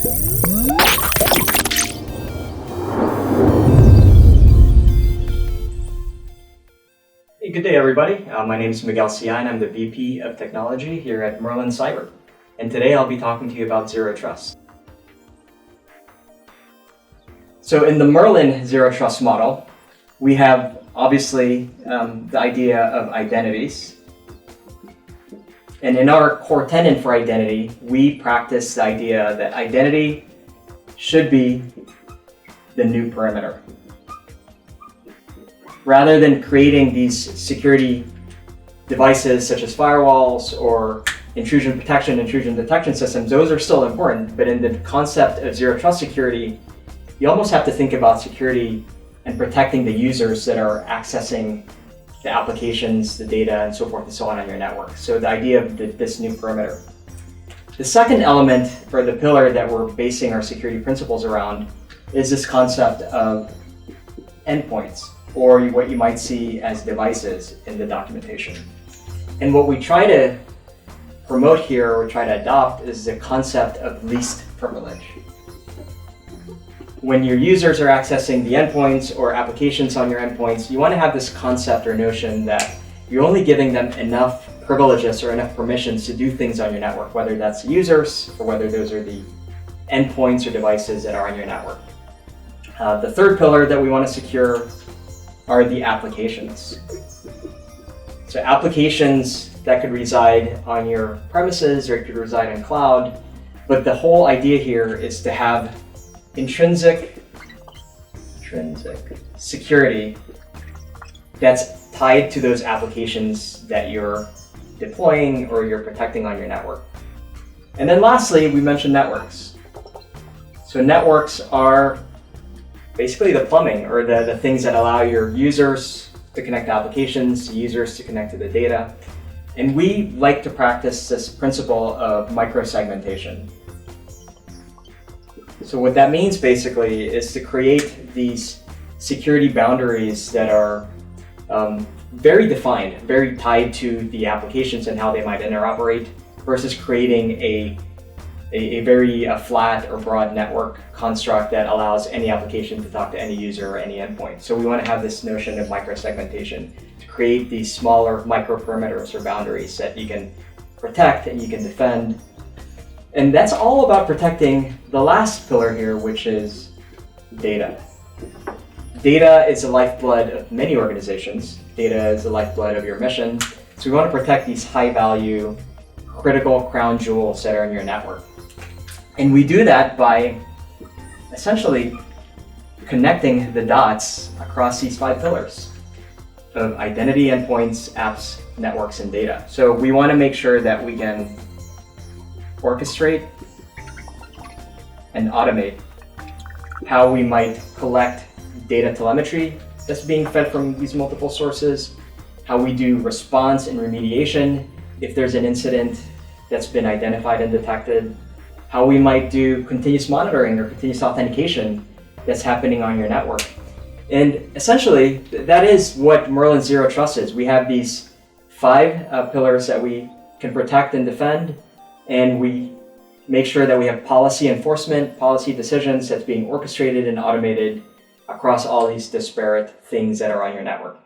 Hey, good day, everybody. My name is Miguel Sian. I'm the VP of Technology here at Merlin Cyber. And today I'll be talking to you about Zero Trust. So in the Merlin Zero Trust model, we have obviously the idea of identities. And in our core tenet for identity, we practice the idea that identity should be the new perimeter. Rather than creating these security devices such as firewalls or intrusion protection, intrusion detection systems, those are still important. But in the concept of zero trust security, you almost have to think about security and protecting the users that are accessing the applications, the data, and so forth and so on your network. So the idea of this new perimeter. The second element, or the pillar that we're basing our security principles around, is this concept of endpoints, or what you might see as devices in the documentation. And what we try to promote here, or try to adopt, is the concept of least privilege. When your users are accessing the endpoints or applications on your endpoints, you want to have this concept or notion that you're only giving them enough privileges or enough permissions to do things on your network, whether that's users or whether those are the endpoints or devices that are on your network. The third pillar that we want to secure are the applications. So applications that could reside on your premises or it could reside in cloud, but the whole idea here is to have intrinsic security that's tied to those applications that you're deploying or you're protecting on your network. And then lastly, we mentioned networks. So networks are basically the plumbing, or the things that allow your users to connect to applications, users to connect to the data. And we like to practice this principle of microsegmentation. So what that means basically is to create these security boundaries that are very defined, very tied to the applications and how they might interoperate, versus creating a very flat or broad network construct that allows any application to talk to any user or any endpoint. So we want to have this notion of microsegmentation to create these smaller micro perimeters or boundaries that you can protect and you can defend. And that's all about protecting the last pillar here, which is data. Data is the lifeblood of many organizations. Data is the lifeblood of your mission. So we want to protect these high value, critical crown jewels that are in your network. And we do that by essentially connecting the dots across these 5 pillars of identity, endpoints, apps, networks, and data. So we want to make sure that we can orchestrate and automate how we might collect data telemetry that's being fed from these multiple sources, how we do response and remediation if there's an incident that's been identified and detected, how we might do continuous monitoring or continuous authentication that's happening on your network. And essentially, that is what Merlin Zero Trust is. We have these 5 pillars that we can protect and defend, and we make sure that we have policy enforcement, policy decisions that's being orchestrated and automated across all these disparate things that are on your network.